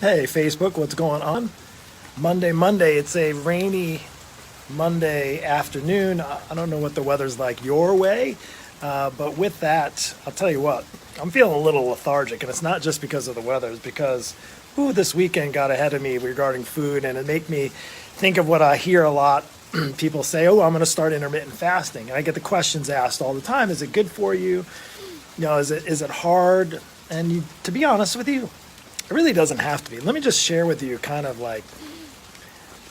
Hey, Facebook, what's going on? Monday. It's a rainy Monday afternoon. I don't know what the weather's like your way, but with that, I'll tell you what, I'm feeling a little lethargic, and it's not just because of the weather. It's because, this weekend got ahead of me regarding food, and it made me think of what I hear a lot. People say, I'm going to start intermittent fasting. And I get the questions asked all the time. Is it good for you? Is it hard? And to be honest with you, it really doesn't have to be. Let me just share with you kind of like,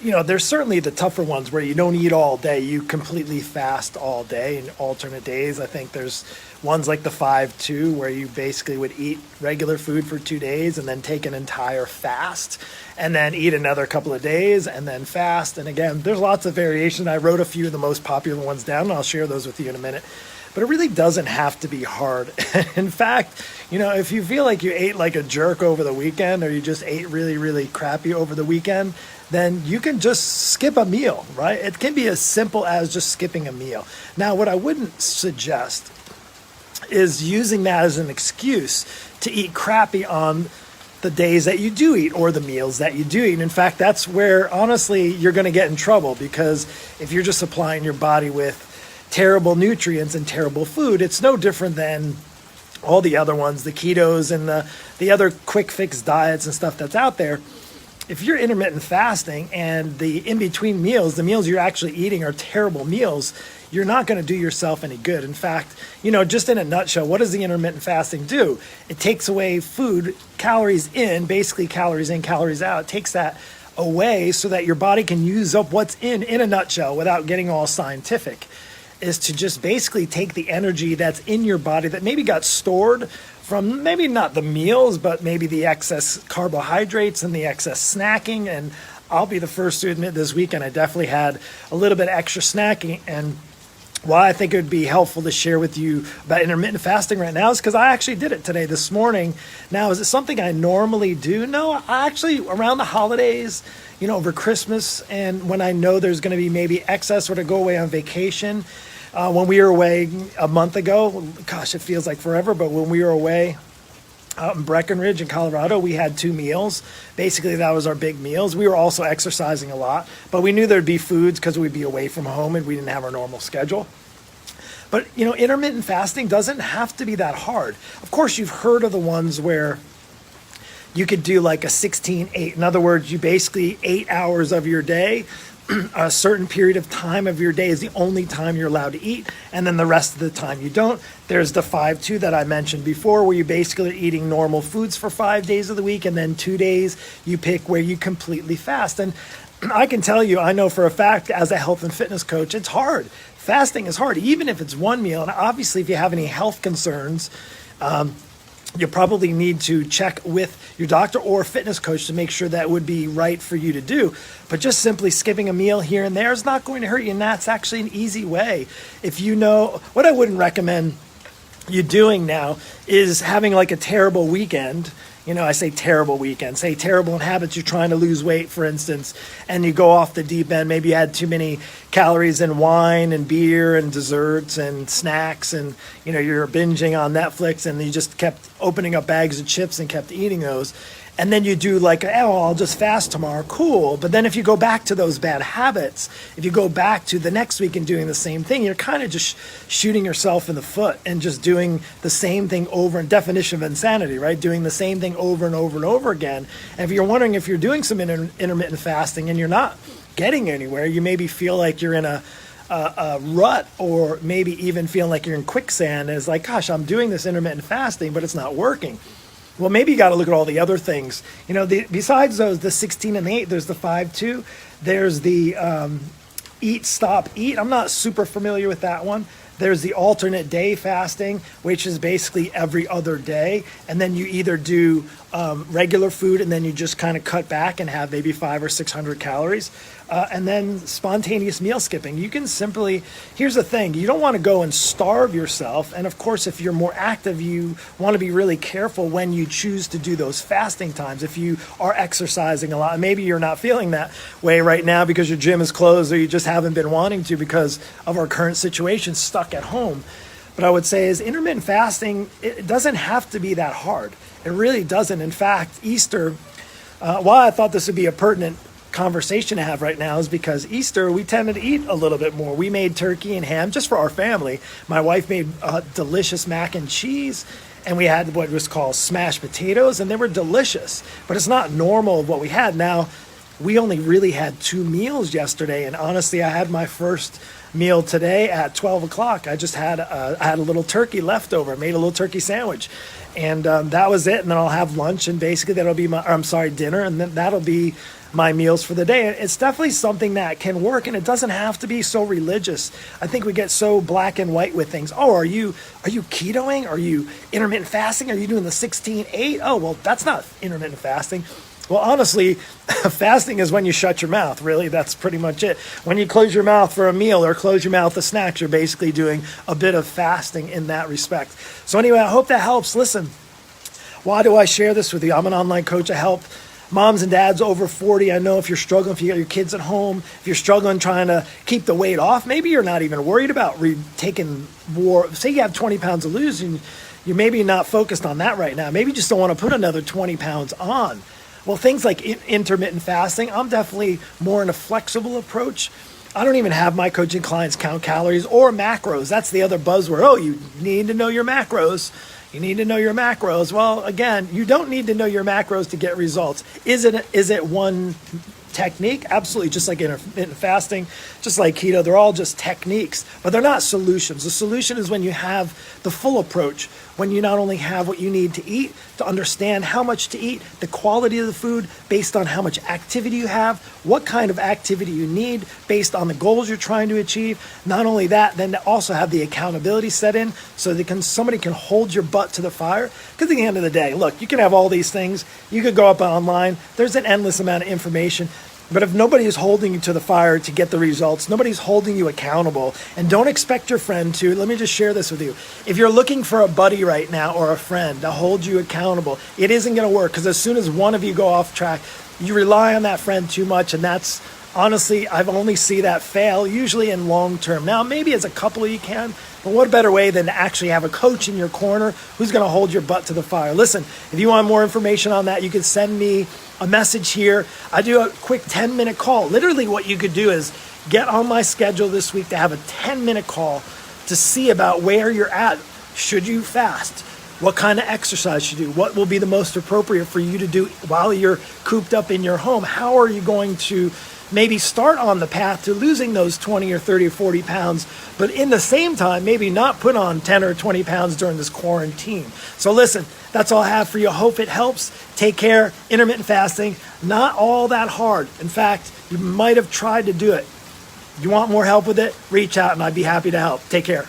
there's certainly the tougher ones where you don't eat all day. You completely fast all day in alternate days. I think there's ones like the 5-2 where you basically would eat regular food for 2 days and then take an entire fast and then eat another couple of days and then fast. And again, there's lots of variation. I wrote a few of the most popular ones down, and I'll share those with you in a minute. But it really doesn't have to be hard. In fact, if you feel like you ate like a jerk over the weekend, or you just ate really, really crappy over the weekend, then you can just skip a meal, right? It can be as simple as just skipping a meal. Now, what I wouldn't suggest is using that as an excuse to eat crappy on the days that you do eat or the meals that you do eat. And in fact, that's where, honestly, you're going to get in trouble, because if you're just supplying your body with terrible nutrients and terrible food, it's no different than all the other ones, the ketos and the other quick fix diets and stuff that's out there. If you're intermittent fasting and the in-between meals, the meals you're actually eating are terrible meals, you're not going to do yourself any good. In fact, just in a nutshell, what does the intermittent fasting do? It takes away food, calories in, basically calories in, calories out. It takes that away so that your body can use up what's in a nutshell, without getting all scientific, is to just basically take the energy that's in your body that maybe got stored from maybe not the meals, but maybe the excess carbohydrates and the excess snacking. And I'll be the first to admit, this weekend I definitely had a little bit extra snacking. And why I think it would be helpful to share with you about intermittent fasting right now is because I actually did it today, this morning. Now, is it something I normally do? No, I actually, around the holidays, over Christmas, and when I know there's going to be maybe excess, or to go away on vacation. When we were away a month ago, gosh, it feels like forever, but when we were away out in Breckenridge in Colorado, we had 2 meals. Basically, that was our big meals. We were also exercising a lot, but we knew there'd be foods because we'd be away from home and we didn't have our normal schedule. But, intermittent fasting doesn't have to be that hard. Of course, you've heard of the ones where you could do like a 16-8. In other words, you basically 8 hours of your day, a certain period of time of your day is the only time you're allowed to eat, and then the rest of the time you don't. There's the 5-2 that I mentioned before, where you basically are eating normal foods for 5 days of the week, and then 2 days you pick where you completely fast. And I can tell you, I know for a fact, as a health and fitness coach, it's hard. Fasting is hard, even if it's one meal. And obviously, if you have any health concerns, you probably need to check with your doctor or fitness coach to make sure that would be right for you to do. But just simply skipping a meal here and there is not going to hurt you, and that's actually an easy way. If what I wouldn't recommend you doing now is having like a terrible weekend. I say terrible weekend, say terrible in habits. You're trying to lose weight, for instance, and you go off the deep end. Maybe you had too many calories in wine and beer and desserts and snacks, and you're binging on Netflix, and you just kept opening up bags of chips and kept eating those. And then you do like, I'll just fast tomorrow. Cool. But then if you go back to those bad habits, if you go back to the next week and doing the same thing, you're kind of just shooting yourself in the foot and just doing the same thing over, and definition of insanity, right? Doing the same thing over and over and over again. And if you're wondering if you're doing some intermittent fasting and you're not getting anywhere, you maybe feel like you're in a rut, or maybe even feeling like you're in quicksand. And it's like, gosh, I'm doing this intermittent fasting, but it's not working. Well, maybe you got to look at all the other things. Besides those, the 16 and the 8, there's the 5-2. There's the eat, stop, eat. I'm not super familiar with that one. There's the alternate day fasting, which is basically every other day. And then you either do regular food, and then you just kind of cut back and have maybe 500 or 600 calories. And then spontaneous meal skipping. You can simply, here's the thing, you don't want to go and starve yourself. And of course, if you're more active, you want to be really careful when you choose to do those fasting times. If you are exercising a lot, maybe you're not feeling that way right now because your gym is closed, or you just haven't been wanting to because of our current situation, stuck at home. But I would say is intermittent fasting, it doesn't have to be that hard. It really doesn't. In fact, Easter Why I thought this would be a pertinent conversation to have right now is because Easter, we tended to eat a little bit more. We made turkey and ham just for our family. My wife made delicious mac and cheese, and we had what was called smashed potatoes, and they were delicious. But it's not normal of what we had. Now, we only really had 2 meals yesterday, and honestly, I had my first meal today at 12 o'clock. I just had I had a little turkey left over. I made a little turkey sandwich, and that was it. And then I'll have lunch, and basically that'll be dinner, and then that'll be my meals for the day. And it's definitely something that can work, and it doesn't have to be so religious. I think we get so black and white with things. Oh, are you ketoing? Are you intermittent fasting? Are you doing the 16-8? Oh, well, that's not intermittent fasting. Well, honestly, fasting is when you shut your mouth, really. That's pretty much it. When you close your mouth for a meal or close your mouth to snacks, you're basically doing a bit of fasting in that respect. So anyway, I hope that helps. Listen, why do I share this with you? I'm an online coach. I help moms and dads over 40. I know if you're struggling, if you got your kids at home, if you're struggling trying to keep the weight off, maybe you're not even worried about taking more. Say you have 20 pounds to lose, and you're maybe not focused on that right now. Maybe you just don't want to put another 20 pounds on. Well, things like intermittent fasting, I'm definitely more in a flexible approach. I don't even have my coaching clients count calories or macros. That's the other buzzword. Oh, you need to know your macros. You need to know your macros. Well, again, you don't need to know your macros to get results. Is it one technique? Absolutely. Just like intermittent fasting, just like keto, they're all just techniques, but they're not solutions. The solution is when you have the full approach, when you not only have what you need to eat, to understand how much to eat, the quality of the food based on how much activity you have, what kind of activity you need based on the goals you're trying to achieve. Not only that, then to also have the accountability set in so that somebody can hold your butt to the fire. Because at the end of the day, look, you can have all these things. You could go up online. There's an endless amount of information. But if nobody is holding you to the fire to get the results, nobody's holding you accountable, and don't expect your friend to. Let me just share this with you. If you're looking for a buddy right now or a friend to hold you accountable, it isn't going to work, because as soon as one of you go off track, you rely on that friend too much, and that's honestly, I've only see that fail usually in long term. Now, maybe as a couple you can, but what better way than to actually have a coach in your corner who's going to hold your butt to the fire? Listen, if you want more information on that, you can send me a message here. I do a quick 10-minute call. Literally what you could do is get on my schedule this week to have a 10-minute call to see about where you're at. Should you fast? What kind of exercise should you do? What will be the most appropriate for you to do while you're cooped up in your home? How are you going to maybe start on the path to losing those 20 or 30 or 40 pounds, but in the same time, maybe not put on 10 or 20 pounds during this quarantine? So listen, that's all I have for you. I hope it helps. Take care. Intermittent fasting, not all that hard. In fact, you might have tried to do it. You want more help with it? Reach out and I'd be happy to help. Take care.